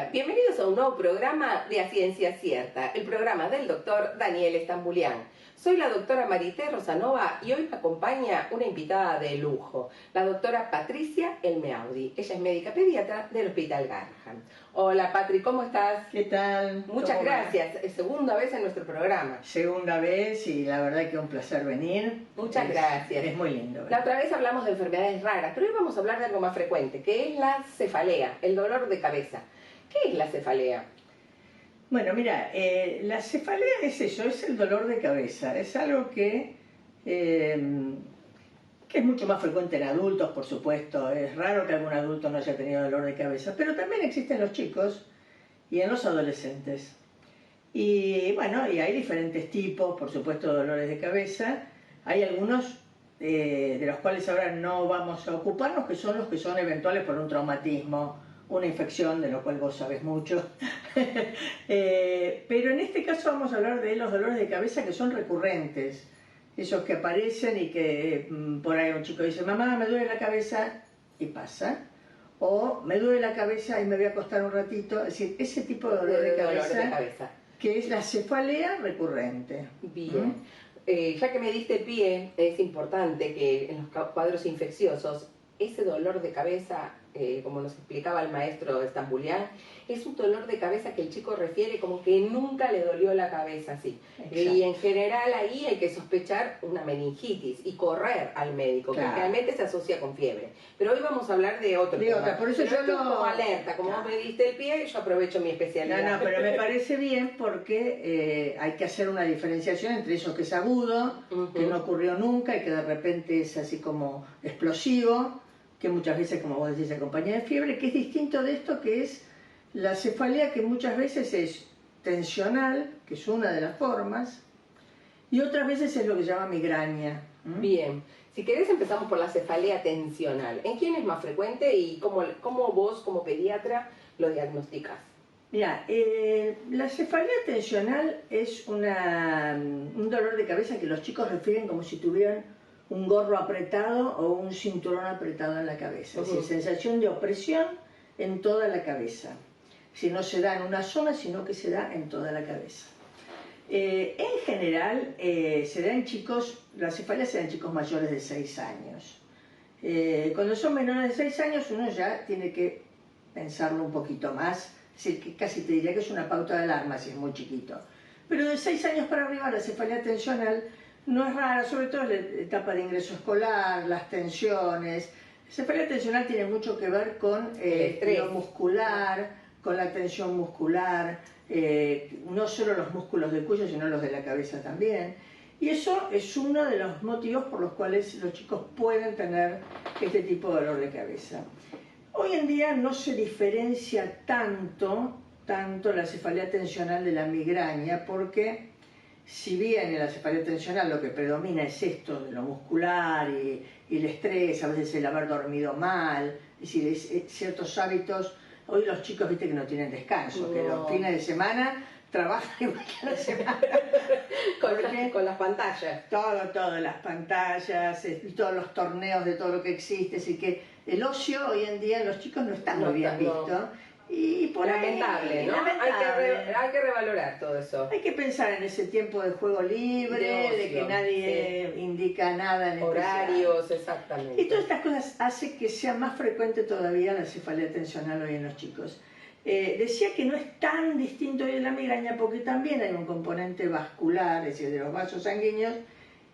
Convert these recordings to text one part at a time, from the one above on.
Hola, bienvenidos a un nuevo programa de A Ciencia Cierta, el programa del doctor Daniel Estambulián. Soy la doctora Marité Rosanova y hoy me acompaña una invitada de lujo, la doctora Patricia Elmeaudi. Ella es médica pediatra del Hospital Garrahan. Hola Patri, ¿cómo estás? ¿Qué tal? Muchas gracias, es segunda vez en nuestro programa. Segunda vez y la verdad que un placer venir. Muchas gracias. Es muy lindo. La otra vez hablamos de enfermedades raras, pero hoy vamos a hablar de algo más frecuente, que es la cefalea, el dolor de cabeza. ¿Qué es la cefalea? Bueno, mira, la cefalea es eso, es el dolor de cabeza. Es algo que es mucho más frecuente en adultos, por supuesto. Es raro que algún adulto no haya tenido dolor de cabeza, pero también existe en los chicos y en los adolescentes. Y bueno, y hay diferentes tipos, por supuesto, de dolores de cabeza. Hay algunos de los cuales ahora no vamos a ocuparnos, que son los que son eventuales por un traumatismo, una infección, de lo cual vos sabés mucho. Pero en este caso vamos a hablar de los dolores de cabeza que son recurrentes, esos que aparecen y que por ahí un chico dice, mamá, me duele la cabeza, y pasa. O me duele la cabeza y me voy a acostar un ratito. Es decir, ese tipo de dolor de cabeza, que es la cefalea recurrente. Bien. Ya que me diste pie, es importante que en los cuadros infecciosos, ese dolor de cabeza, como nos explicaba el maestro Estambulián, es un dolor de cabeza que el chico refiere como que nunca le dolió la cabeza así. Y en general ahí hay que sospechar una meningitis y correr al médico, que realmente se asocia con fiebre. Pero hoy vamos a hablar de otro tema. Por eso yo como alerta, como vos me diste el pie, yo aprovecho mi especialidad. No, pero me parece bien porque hay que hacer una diferenciación entre eso que es agudo, que no ocurrió nunca y que de repente es así como explosivo, que muchas veces, como vos decís, se acompaña de fiebre, que es distinto de esto que es la cefalea, que muchas veces es tensional, que es una de las formas, y otras veces es lo que se llama migraña. Bien, si querés empezamos por la cefalea tensional. ¿En quién es más frecuente y cómo vos como pediatra lo diagnosticás? Mira, la cefalea tensional es un dolor de cabeza que los chicos refieren como si tuvieran un gorro apretado o un cinturón apretado en la cabeza. Es decir, sensación de opresión en toda la cabeza. Si no se da en una zona, sino que se da en toda la cabeza. En general, se da en chicos, la cefalea se da en chicos mayores de 6 años. Cuando son menores de 6 años, uno ya tiene que pensarlo un poquito más. Es decir, que casi te diría que es una pauta de alarma si es muy chiquito. Pero de 6 años para arriba, la cefalea tensional no es rara, sobre todo en la etapa de ingreso escolar, las tensiones. La cefalea tensional tiene mucho que ver con lo muscular, con la tensión muscular, no solo los músculos del cuello, sino los de la cabeza también. Y eso es uno de los motivos por los cuales los chicos pueden tener este tipo de dolor de cabeza. Hoy en día no se diferencia tanto la cefalea tensional de la migraña, porque si bien en la cefalea tensional lo que predomina es esto de lo muscular y el estrés, a veces el haber dormido mal, es decir, ciertos hábitos. Hoy los chicos, viste, que no tienen descanso, que los fines de semana trabajan igual que la semana. con las pantallas. Todo, las pantallas, y todos los torneos de todo lo que existe, así que el ocio hoy en día en los chicos no está muy bien visto. Y por lamentable, ahí, ¿no? Lamentable. Hay que revalorar todo eso. Hay que pensar en ese tiempo de juego libre, de que nadie indica nada en horarios, especial. Exactamente. Y todas estas cosas hacen que sea más frecuente todavía la cefalea tensional hoy en los chicos. Decía que no es tan distinto hoy en la migraña porque también hay un componente vascular, es decir, de los vasos sanguíneos,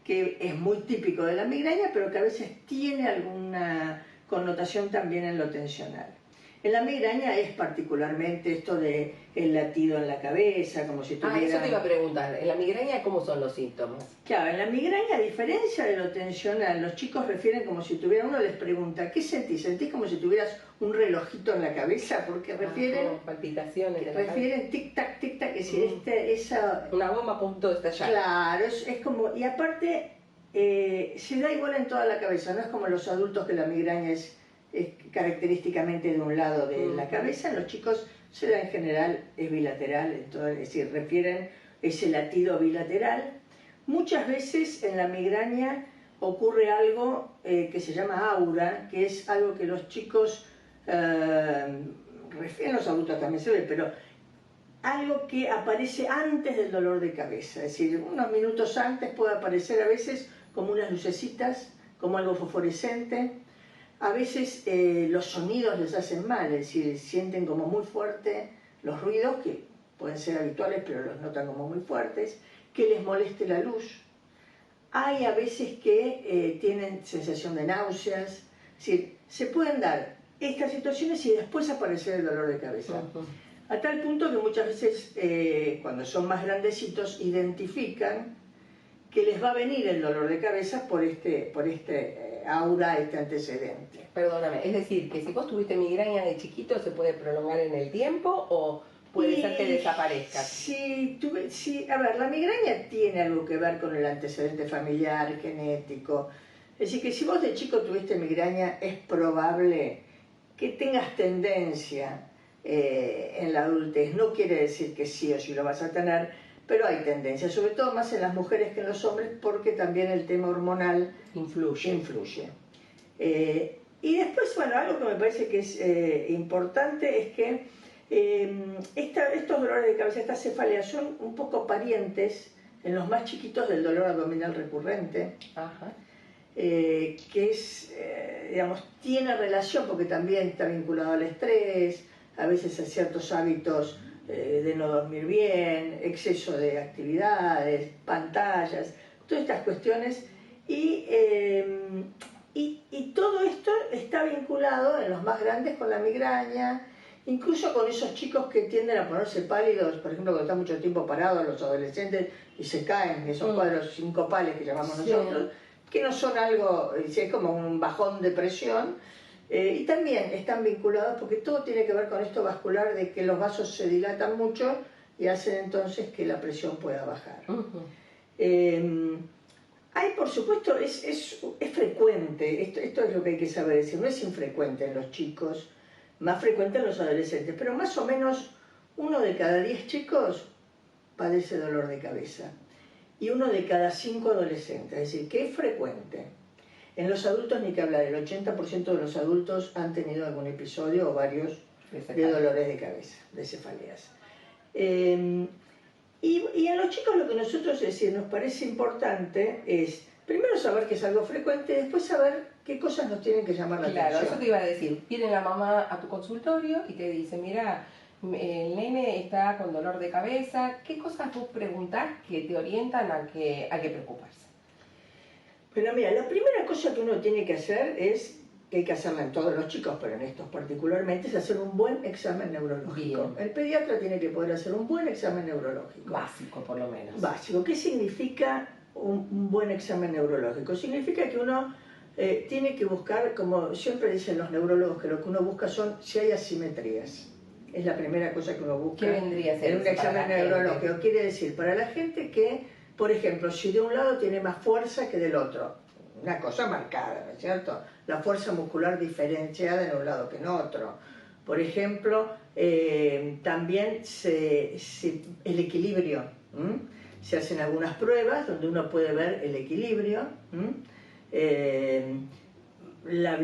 que es muy típico de la migraña, pero que a veces tiene alguna connotación también en lo tensional. En la migraña es particularmente esto de el latido en la cabeza, como si tuviera... eso te iba a preguntar. ¿En la migraña cómo son los síntomas? Claro, en la migraña, a diferencia de lo tensional, los chicos refieren como si tuvieran... Uno les pregunta, ¿qué sentís? ¿Sentís como si tuvieras un relojito en la cabeza? Porque refieren... palpitaciones de la refieren tic-tac, tic-tac, es decir, esa... Una bomba a punto de estallar. Claro, es como... Y aparte, se da igual en toda la cabeza, no es como los adultos que la migraña es característicamente de un lado de la cabeza. En los chicos se da en general, es bilateral, entonces, es decir, refieren ese latido bilateral. Muchas veces en la migraña ocurre algo que se llama aura, que es algo que los chicos en los adultos también se ve, pero algo que aparece antes del dolor de cabeza, es decir, unos minutos antes puede aparecer a veces como unas lucecitas, como algo fosforescente. A veces los sonidos les hacen mal, es decir, sienten como muy fuerte los ruidos, que pueden ser habituales, pero los notan como muy fuertes, que les moleste la luz. Hay a veces que tienen sensación de náuseas, es decir, se pueden dar estas situaciones y después aparecer el dolor de cabeza. A tal punto que muchas veces, cuando son más grandecitos, identifican que les va a venir el dolor de cabeza por este aura, este antecedente. Perdóname, es decir, que si vos tuviste migraña de chiquito, ¿se puede prolongar en el tiempo o puede ser que desaparezca? Sí, a ver, la migraña tiene algo que ver con el antecedente familiar, genético. Es decir, que si vos de chico tuviste migraña, es probable que tengas tendencia en la adultez. No quiere decir que sí o sí lo vas a tener, pero hay tendencia, sobre todo más en las mujeres que en los hombres, porque también el tema hormonal influye. Y después, bueno, algo que me parece que es importante es que estos dolores de cabeza, estas cefaleas, son un poco parientes en los más chiquitos del dolor abdominal recurrente. Ajá. Que es, digamos, tiene relación porque también está vinculado al estrés, a veces a ciertos hábitos de no dormir bien, exceso de actividades, pantallas, todas estas cuestiones. Y todo esto está vinculado en los más grandes con la migraña, incluso con esos chicos que tienden a ponerse pálidos, por ejemplo, cuando están mucho tiempo parados, los adolescentes, y se caen, esos cuadros sincopales que llamamos nosotros, que no son algo, es como un bajón de presión, y también están vinculados porque todo tiene que ver con esto vascular, de que los vasos se dilatan mucho y hacen entonces que la presión pueda bajar. Hay, por supuesto, es frecuente, esto es lo que hay que saber decir, no es infrecuente en los chicos, más frecuente en los adolescentes, pero más o menos 1 de cada 10 chicos padece dolor de cabeza y 1 de cada 5 adolescentes, es decir, que es frecuente. En los adultos ni que hablar, el 80% de los adultos han tenido algún episodio o varios de dolores de cabeza, de cefaleas. Y en los chicos lo que nosotros nos parece importante es, primero saber que es algo frecuente, y después saber qué cosas nos tienen que llamar la atención. Claro, eso te iba a decir. Viene la mamá a tu consultorio y te dice, mira, el nene está con dolor de cabeza. ¿Qué cosas vos preguntás que te orientan a que hay que preocuparse? Pero mira, la primera cosa que uno tiene que hacer es, que hay que hacerla en todos los chicos, pero en estos particularmente, es hacer un buen examen neurológico. Bien. El pediatra tiene que poder hacer un buen examen neurológico. Básico, por lo menos. Básico. ¿Qué significa un buen examen neurológico? Significa que uno tiene que buscar, como siempre dicen los neurólogos, que lo que uno busca son si hay asimetrías. Es la primera cosa que uno busca. ¿Qué vendría a ser en un examen neurológico? Gente? Quiere decir, para la gente que, por ejemplo, si de un lado tiene más fuerza que del otro, una cosa marcada, ¿no es cierto? La fuerza muscular diferenciada en un lado que en otro. Por ejemplo, también el equilibrio. Se hacen algunas pruebas donde uno puede ver el equilibrio, la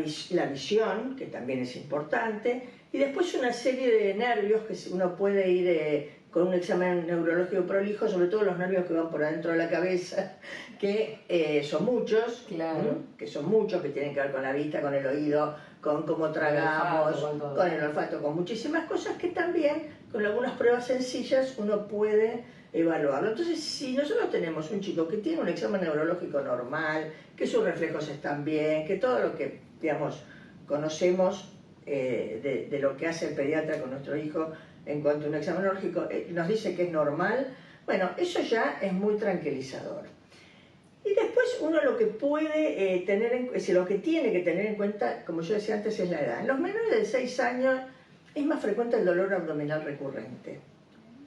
visión, que también es importante, y después una serie de nervios que uno puede ir con un examen neurológico prolijo, sobre todo los nervios que van por adentro de la cabeza, que son muchos, claro. Que son muchos, que tienen que ver con la vista, con el oído, con cómo tragamos, con el olfato, con muchísimas cosas que también, con algunas pruebas sencillas, uno puede evaluarlo. Entonces, si nosotros tenemos un chico que tiene un examen neurológico normal, que sus reflejos están bien, que todo lo que, digamos, conocemos de lo que hace el pediatra con nuestro hijo en cuanto a un examen neurológico, nos dice que es normal, bueno, eso ya es muy tranquilizador. Y después uno lo que puede lo que tiene que tener en cuenta, como yo decía antes, es la edad. En los menores de 6 años es más frecuente el dolor abdominal recurrente,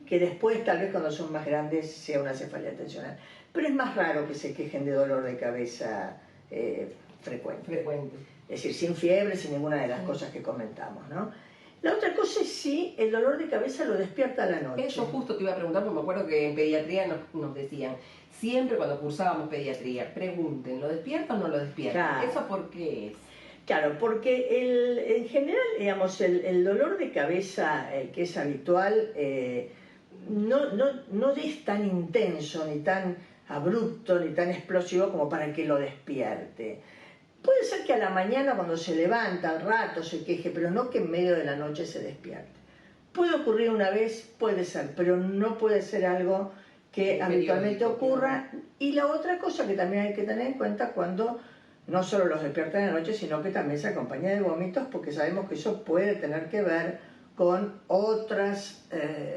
que después, tal vez cuando son más grandes, sea una cefalea tensional. Pero es más raro que se quejen de dolor de cabeza frecuente. Es decir, sin fiebre, sin ninguna de las cosas que comentamos, ¿no? La otra cosa es si el dolor de cabeza lo despierta a la noche. Eso justo te iba a preguntar, porque me acuerdo que en pediatría nos decían, siempre cuando cursábamos pediatría, pregunten, ¿lo despierta o no lo despierta? Claro. ¿Eso por qué es? Claro, porque en general, digamos, el dolor de cabeza, el que es habitual, no es tan intenso, ni tan abrupto, ni tan explosivo como para que lo despierte. Puede ser que a la mañana cuando se levanta al rato se queje, pero no que en medio de la noche se despierte. Puede ocurrir una vez, puede ser, pero no puede ser algo que habitualmente ocurra. Y la otra cosa que también hay que tener en cuenta cuando no solo los despierta en la noche, sino que también se acompaña de vómitos, porque sabemos que eso puede tener que ver con otras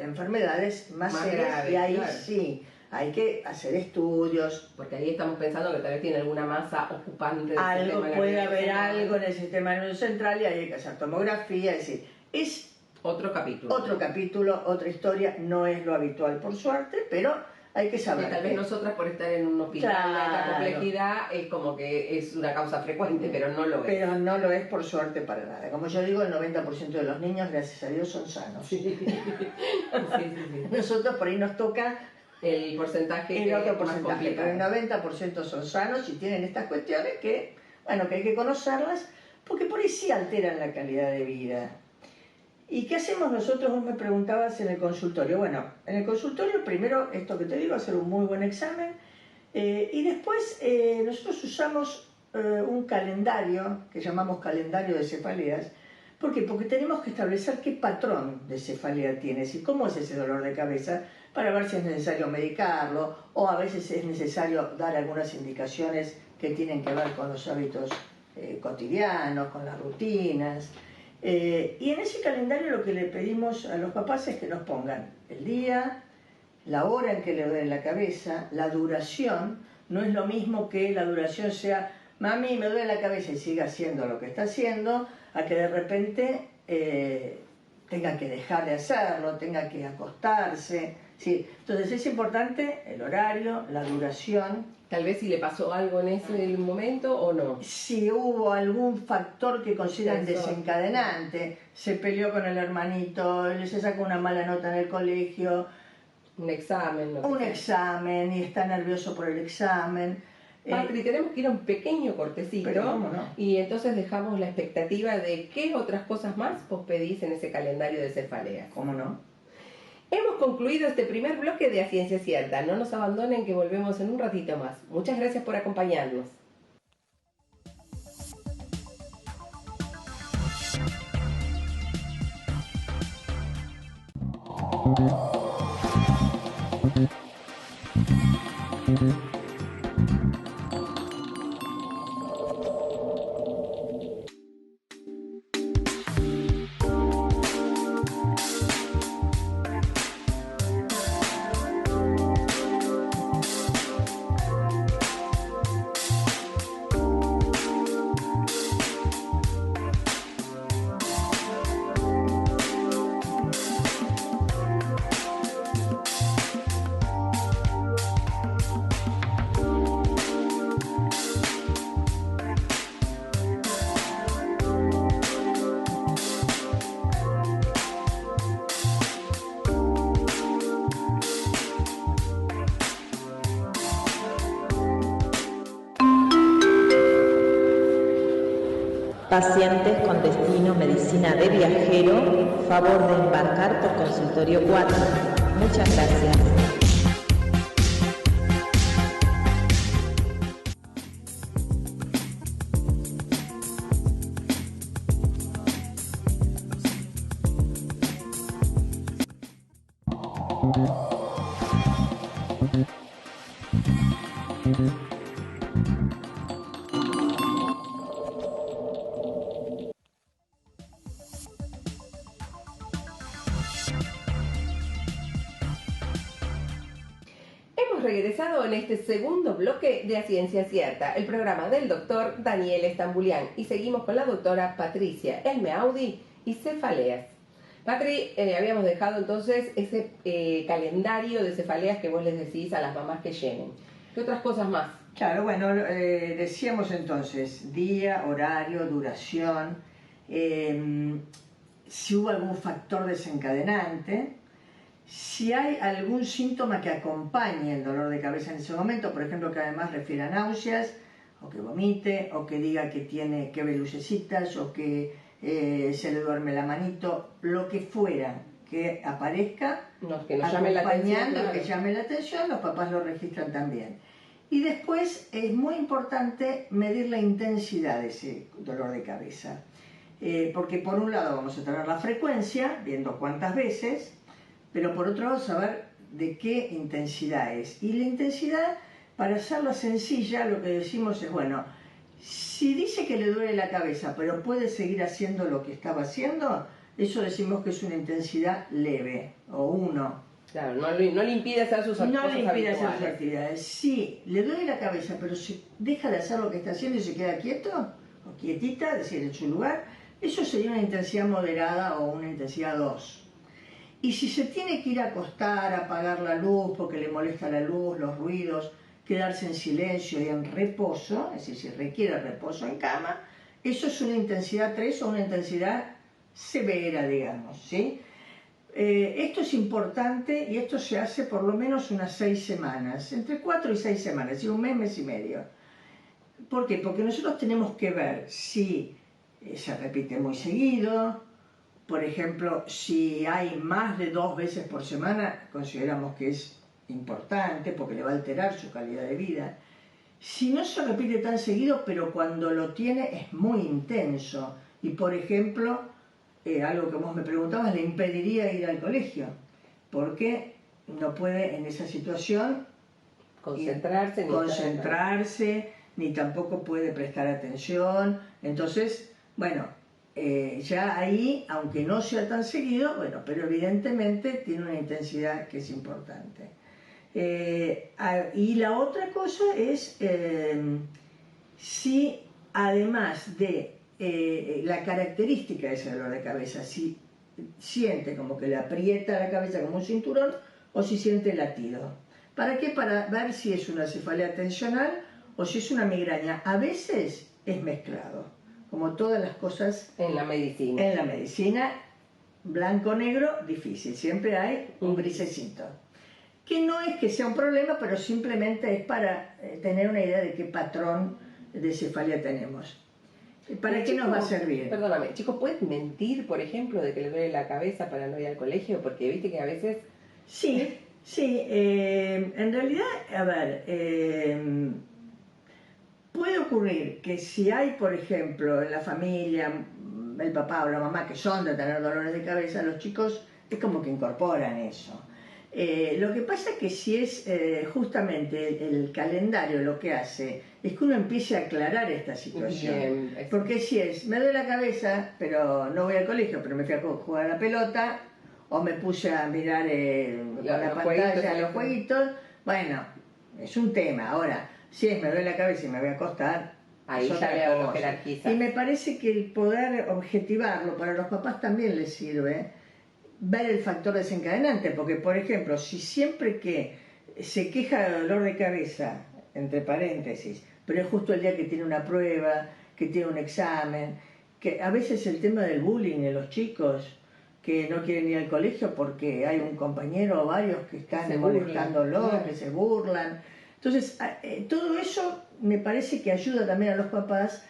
enfermedades más serias, graves, y ahí claro. Sí, hay que hacer estudios. Porque ahí estamos pensando que tal vez tiene alguna masa ocupante del Algo sistema puede nervioso haber central. algo en el sistema nervioso central y hay que hacer tomografía, es decir, es Otro capítulo. otro capítulo, otra historia, no es lo habitual por suerte, pero hay que saber. Que tal vez nosotras por estar en un hospital de alta Claro. complejidad es como que es una causa frecuente, pero no lo es. Pero no lo es por suerte para nada. Como yo digo, el 90% de los niños, gracias a Dios, son sanos. Sí. Sí. Nosotros por ahí nos toca El porcentaje el otro más porcentaje, pero el complicado. 90% son sanos y tienen estas cuestiones que, bueno, que hay que conocerlas, porque por ahí sí alteran la calidad de vida. ¿Y qué hacemos nosotros? Vos me preguntabas en el consultorio. Bueno, en el consultorio primero, esto que te digo, hacer un muy buen examen, y después nosotros usamos un calendario que llamamos calendario de cefaleas. ¿Por qué? Porque tenemos que establecer qué patrón de cefalea tienes y cómo es ese dolor de cabeza para ver si es necesario medicarlo, o a veces es necesario dar algunas indicaciones que tienen que ver con los hábitos cotidianos, con las rutinas. Y en ese calendario lo que le pedimos a los papás es que nos pongan el día, la hora en que le duele la cabeza, la duración. No es lo mismo que la duración sea, mami, me duele la cabeza, y siga haciendo lo que está haciendo, a que de repente tenga que dejar de hacerlo, tenga que acostarse. ¿Sí? Entonces es importante el horario, la duración. Tal vez si le pasó algo en ese momento o no. Si hubo algún factor que consideran Eso. desencadenante, se peleó con el hermanito, se sacó una mala nota en el colegio, Un examen. Lo que un sea. examen y está nervioso por el examen. Patri, tenemos que ir a un pequeño cortecito. Pero cómo no. Y entonces dejamos la expectativa de qué otras cosas más vos pedís en ese calendario de cefaleas. ¿Cómo no? Hemos concluido este primer bloque de A Ciencia Cierta. No nos abandonen, que volvemos en un ratito más. Muchas gracias por acompañarnos. Pacientes con destino medicina de viajero, favor de embarcar por consultorio 4. Muchas gracias. Hemos regresado en este segundo bloque de A Ciencia Cierta, el programa del doctor Daniel Estambulián, y seguimos con la doctora Patricia Elmeaudi y cefaleas. Patri, habíamos dejado entonces ese calendario de cefaleas que vos les decís a las mamás que llenen. ¿Qué otras cosas más? Claro, bueno, decíamos entonces día, horario, duración, si hubo algún factor desencadenante, si hay algún síntoma que acompañe el dolor de cabeza en ese momento, por ejemplo, que además refiere a náuseas o que vomite, o que diga que ve lucecitas, o que se le duerme la manito, lo que fuera que aparezca, que nos llame la atención, claro. Que llame la atención, los papás lo registran también. Y después es muy importante medir la intensidad de ese dolor de cabeza, porque por un lado vamos a tener la frecuencia, viendo cuántas veces, pero por otro lado saber de qué intensidad es. Y la intensidad, para hacerla sencilla, lo que decimos es, bueno, si dice que le duele la cabeza, pero puede seguir haciendo lo que estaba haciendo, eso decimos que es una intensidad leve, o 1. Claro, no le impide hacer sus actividades. Si le duele la cabeza, pero se deja de hacer lo que está haciendo y se queda quieto, o quietita, es decir, en su lugar, eso sería una intensidad moderada o una intensidad 2. Y si se tiene que ir a acostar, apagar la luz porque le molesta la luz, los ruidos, quedarse en silencio y en reposo, es decir, si requiere reposo en cama, eso es una intensidad 3 o una intensidad severa, digamos, ¿sí? Esto es importante y esto se hace por lo menos unas 6 semanas, entre 4 y 6 semanas, es decir, un mes, mes y medio. ¿Por qué? Porque nosotros tenemos que ver si se repite muy seguido. Por ejemplo, si hay más de 2 veces por semana, consideramos que es importante porque le va a alterar su calidad de vida. Si no se repite tan seguido, pero cuando lo tiene es muy intenso. Y por ejemplo, algo que vos me preguntabas, le impediría ir al colegio, porque no puede en esa situación concentrarse, ni tampoco puede prestar atención. Entonces, bueno, ya ahí, aunque no sea tan seguido, bueno, pero evidentemente tiene una intensidad que es importante. Y la otra cosa es si además de la característica de ese dolor de cabeza, si siente como que le aprieta la cabeza como un cinturón o si siente latido. ¿Para qué? Para ver si es una cefalea tensional o si es una migraña. A veces es mezclado, como todas las cosas en la medicina. En la medicina, blanco-negro, difícil, siempre hay un grisecito. Que no es que sea un problema, pero simplemente es para tener una idea de qué patrón de cefalea tenemos. ¿Para qué nos va a servir? Perdóname, chicos, ¿puedes mentir, por ejemplo, de que le duele la cabeza para no ir al colegio? Porque viste que a veces... Sí, en realidad, a ver, puede ocurrir que si hay, por ejemplo, en la familia, el papá o la mamá que son de tener dolores de cabeza, los chicos es como que incorporan eso. Lo que pasa es que si es justamente el calendario lo que hace es que uno empiece a aclarar esta situación. Bien, porque si es, me duele la cabeza, pero no voy al colegio, pero me fui a jugar a la pelota, o me puse a mirar la pantalla, los jueguitos, bueno, es un tema. Ahora, si es, me duele la cabeza y me voy a acostar, ahí ya veo lo jerarquiza. Y me parece que el poder objetivarlo para los papás también les sirve, ver el factor desencadenante, porque por ejemplo, si siempre que se queja de dolor de cabeza, entre paréntesis, pero es justo el día que tiene una prueba, que tiene un examen, que a veces el tema del bullying de los chicos, que no quieren ir al colegio porque hay un compañero o varios que están molestándolo, que se burlan. Entonces, todo eso me parece que ayuda también a los papás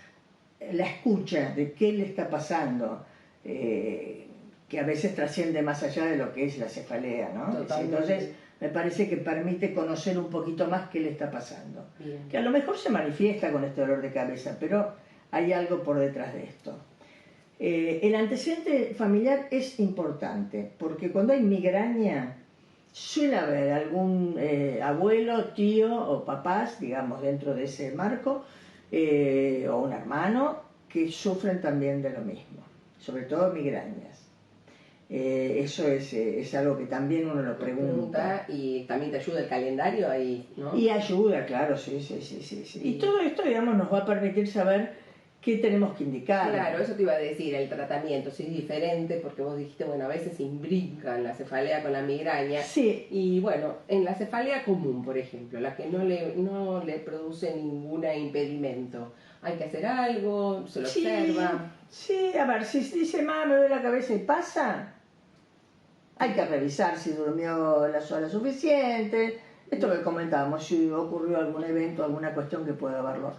la escucha de qué le está pasando, que a veces trasciende más allá de lo que es la cefalea, ¿no? Entonces, me parece que permite conocer un poquito más qué le está pasando. Bien. Que a lo mejor se manifiesta con este dolor de cabeza, pero hay algo por detrás de esto. El antecedente familiar es importante, porque cuando hay migraña, suele haber algún abuelo, tío o papás, digamos, dentro de ese marco, o un hermano, que sufren también de lo mismo, sobre todo migrañas. Eso es algo que también uno lo pregunta. Y también te ayuda el calendario ahí, ¿no? Y ayuda, claro, sí. Y todo esto, digamos, nos va a permitir saber qué tenemos que indicar. Claro, eso te iba a decir, el tratamiento, si es diferente, porque vos dijiste, bueno, a veces imbrincan la cefalea con la migraña. Sí. Y bueno, en la cefalea común, por ejemplo, la que no le produce ningún impedimento, ¿hay que hacer algo? ¿Se lo observa? Sí, a ver, si dice, mamá, me duele la cabeza y pasa, hay que revisar si durmió las horas suficientes. Esto que comentábamos, si ocurrió algún evento, alguna cuestión que pueda haberlo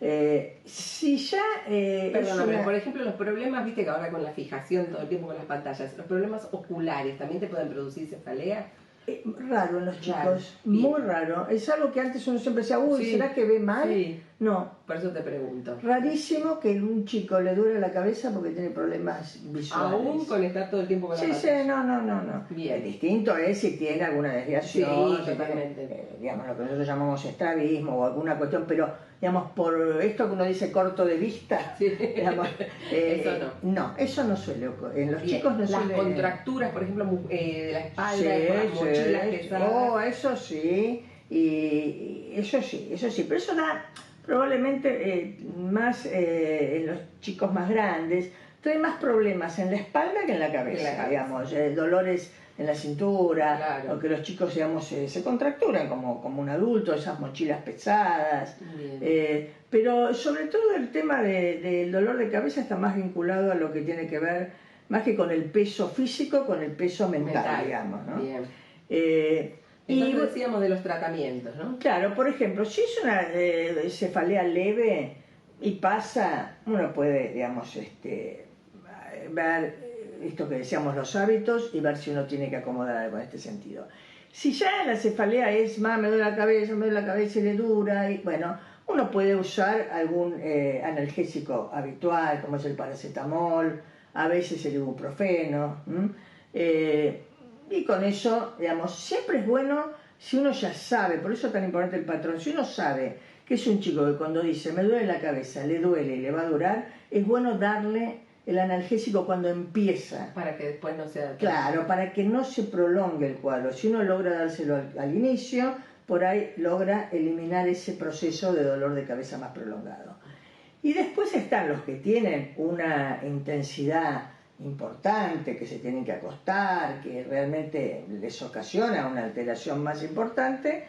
Si ya Perdóname, por ejemplo, los problemas, viste que ahora con la fijación todo el tiempo con las pantallas, los problemas oculares también te pueden producir cefalea. Raro en los chicos, Raro, muy bien. raro. Es algo que antes uno siempre decía, uy, Sí, ¿será que ve mal? sí. No, Por eso te pregunto. rarísimo que a un chico le duele la cabeza porque tiene problemas visuales. Aún con estar todo el tiempo con la Sí, pantalla. no. Bien. El distinto es si tiene alguna desviación, Sí, si totalmente. tiene, digamos, lo que nosotros llamamos estrabismo o alguna cuestión, pero, digamos, por esto que uno dice corto de vista, Sí. digamos, Eso no. No, eso no suele ocurrir. En los Bien. chicos no Las suele... contracturas, por ejemplo, de la espalda, Sí, con las mochilas sí. pesadas. Oh, eso sí, y eso sí, pero eso da probablemente más en los chicos más grandes, trae más problemas en la espalda que en la cabeza, digamos, dolores en la cintura, Claro. o que los chicos, digamos, se contracturan como un adulto, esas mochilas pesadas, pero sobre todo el tema del dolor de cabeza está más vinculado a lo que tiene que ver, más que con el peso físico, con el peso mental. Digamos, ¿no? Bien. Y Entonces decíamos de los tratamientos, ¿no? claro, por ejemplo, si es una cefalea leve y pasa, uno puede, digamos, ver esto que decíamos, los hábitos, y ver si uno tiene que acomodar algo en este sentido. Si ya la cefalea es más, me duele la cabeza y le dura, y bueno, uno puede usar algún analgésico habitual, como es el paracetamol, a veces el ibuprofeno, y con eso, digamos, siempre es bueno si uno ya sabe, por eso es tan importante el patrón, si uno sabe que es un chico que cuando dice me duele la cabeza, le duele y le va a durar, es bueno darle el analgésico cuando empieza. Para que después no sea... Claro, para que no se prolongue el cuadro. Si uno logra dárselo al inicio, por ahí logra eliminar ese proceso de dolor de cabeza más prolongado. Y después están los que tienen una intensidad importante, que se tienen que acostar, que realmente les ocasiona una alteración más importante.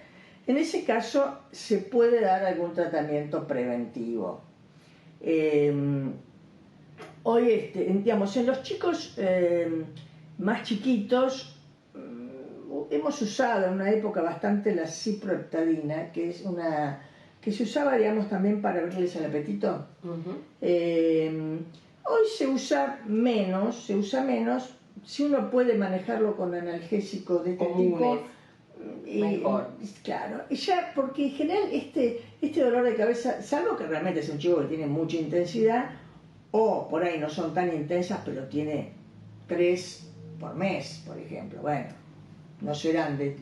En ese caso se puede dar algún tratamiento preventivo. Hoy, digamos, en los chicos más chiquitos hemos usado en una época bastante la ciproheptadina, que es una que se usaba, digamos, también para abrirles el apetito. Hoy se usa menos, si uno puede manejarlo con analgésicos de este tipo. Mejor. Claro, y ya, porque en general este dolor de cabeza, salvo que realmente es un chico que tiene mucha intensidad, o por ahí no son tan intensas, pero tiene 3 por mes, por ejemplo. Bueno, no serán de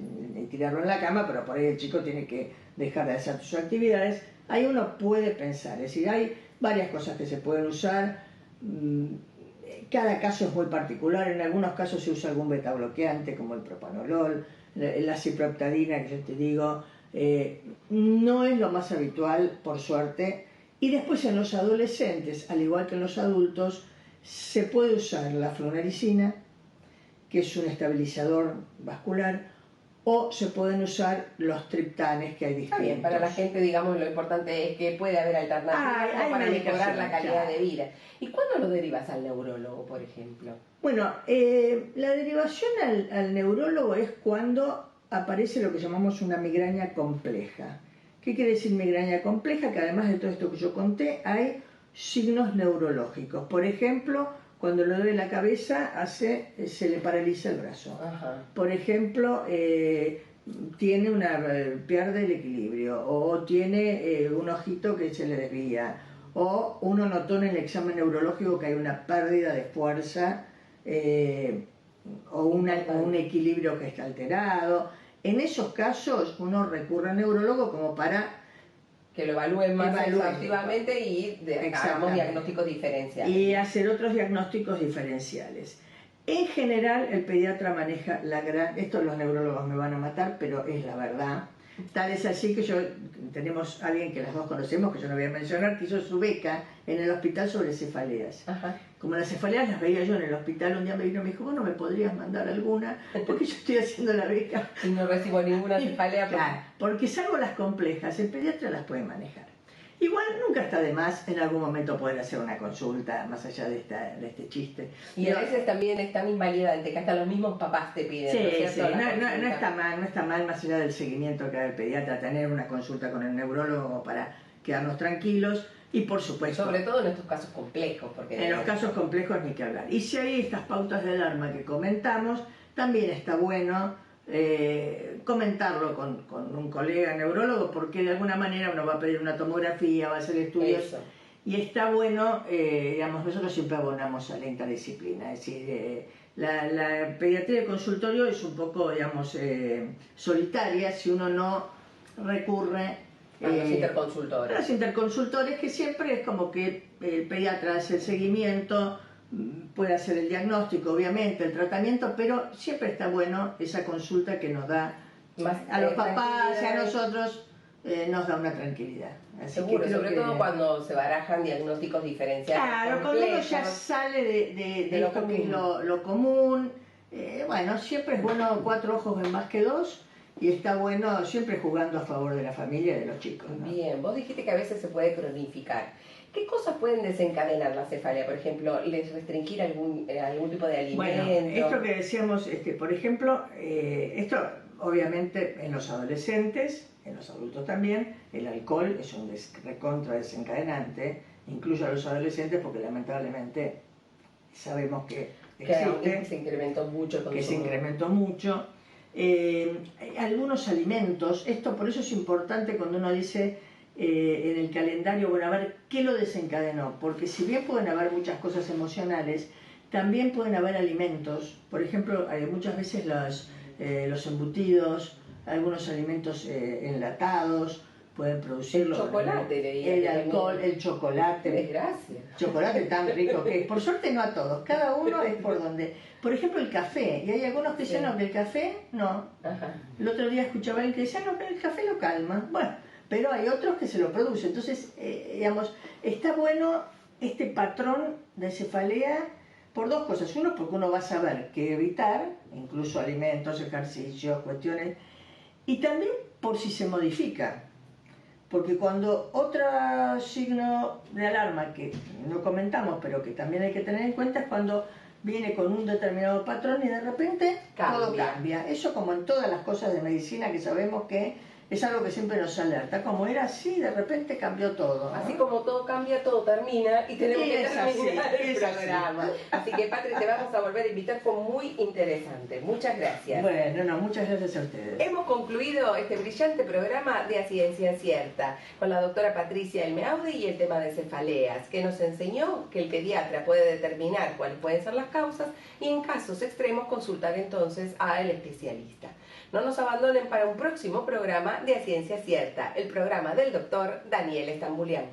tirarlo en la cama, pero por ahí el chico tiene que dejar de hacer sus actividades. Ahí uno puede pensar, es decir, hay varias cosas que se pueden usar. Cada caso es muy particular, en algunos casos se usa algún betabloqueante como el propanolol, la ciproheptadina, que yo te digo, no es lo más habitual, por suerte. Y después en los adolescentes, al igual que en los adultos, se puede usar la flunarizina, que es un estabilizador vascular, o se pueden usar los triptanes, que hay distintos. Está bien, para la gente, digamos, lo importante es que puede haber alternativas hay para mejorar la calidad claro. de vida. ¿Y cuándo lo derivas al neurólogo, por ejemplo? Bueno, la derivación al neurólogo es cuando aparece lo que llamamos una migraña compleja. ¿Qué quiere decir migraña compleja? Que además de todo esto que yo conté, hay signos neurológicos. Por ejemplo, cuando le duele la cabeza, se le paraliza el brazo. Ajá. Por ejemplo, pierde el equilibrio, o tiene un ojito que se le desvía, o uno notó en el examen neurológico que hay una pérdida de fuerza, o un equilibrio que está alterado. En esos casos uno recurre al neurólogo como para que lo evalúen más exhaustivamente y hagamos diagnósticos diferenciales. Y hacer otros diagnósticos diferenciales. En general, el pediatra maneja esto los neurólogos me van a matar, pero es la verdad. Tal es así que tenemos a alguien que las dos conocemos, que yo no voy a mencionar, que hizo su beca en el hospital sobre cefaleas. Ajá. Como las cefaleas las veía yo en el hospital, un día me vino y me dijo, ¿vos no me podrías mandar alguna? Porque yo estoy haciendo la beca. Y no recibo ninguna cefalea. Claro, porque salvo las complejas, el pediatra las puede manejar. Igual nunca está de más en algún momento poder hacer una consulta, más allá de este chiste. Y a veces también es tan invalidante que hasta los mismos papás te piden. Sí, ¿no es cierto? No está mal, más allá del seguimiento que da el pediatra, tener una consulta con el neurólogo para quedarnos tranquilos y por supuesto... Sobre todo en estos casos complejos. Porque en los casos complejos ni que hablar. Y si hay estas pautas de alarma que comentamos, también está bueno comentarlo con un colega neurólogo, porque de alguna manera uno va a pedir una tomografía, va a hacer estudios. Eso. Y está bueno, digamos, nosotros siempre abonamos a la interdisciplina, es decir, la pediatría de consultorio es un poco, digamos, solitaria si uno no recurre a los interconsultores. A los interconsultores, que siempre es como que el pediatra hace el seguimiento, puede hacer el diagnóstico, obviamente, el tratamiento, pero siempre está bueno esa consulta que nos da más a los papás y a nosotros, nos da una tranquilidad. Así seguro, que sobre todo cuando se barajan diagnósticos diferenciales. Claro, cuando uno ya sale de lo esto común. que es lo común, bueno, siempre es bueno 4 ojos ven más que 2 y está bueno siempre jugando a favor de la familia y de los chicos, ¿no? Bien, vos dijiste que a veces se puede cronificar. ¿Qué cosas pueden desencadenar la cefalia? Por ejemplo, ¿les restringir algún tipo de alimento? Bueno, esto que decíamos, por ejemplo, esto obviamente en los adolescentes, en los adultos también, el alcohol es un recontra desencadenante, incluye a los adolescentes porque lamentablemente sabemos que existe, que se incrementó mucho el consumo. que se incrementó mucho. Algunos alimentos, esto por eso es importante cuando uno dice en el calendario, bueno, a ver qué lo desencadenó, porque si bien pueden haber muchas cosas emocionales, también pueden haber alimentos, por ejemplo, muchas veces los embutidos, algunos alimentos enlatados pueden producirlo. El chocolate, el alcohol, el chocolate. Desgracia. Chocolate tan rico que es. Por suerte no a todos, cada uno es por donde. Por ejemplo, el café, y hay algunos que dicen, no, que el café no. Ajá. El otro día escuchaba a alguien que decía, no, que el café lo calma. Bueno, pero hay otros que se lo producen. Entonces, digamos, está bueno este patrón de cefalea por 2 cosas. Uno, porque uno va a saber qué evitar, incluso alimentos, ejercicios, cuestiones, y también por si se modifica. Porque cuando otro signo de alarma que no comentamos, pero que también hay que tener en cuenta, es cuando viene con un determinado patrón y de repente todo cambia. Eso, como en todas las cosas de medicina, que sabemos que es algo que siempre nos alerta. Como era así, de repente cambió todo, ¿no? Así como todo cambia, todo termina y tenemos que terminar el programa. Así que, Patri, te vamos a volver a invitar, fue muy interesante. Muchas gracias. Bueno, no, muchas gracias a ustedes. Hemos concluido este brillante programa de A Ciencia Cierta con la doctora Patricia Elmeaude y el tema de cefaleas, que nos enseñó que el pediatra puede determinar cuáles pueden ser las causas y en casos extremos consultar entonces al especialista. No nos abandonen para un próximo programa de A Ciencia Cierta, el programa del doctor Daniel Stambulian.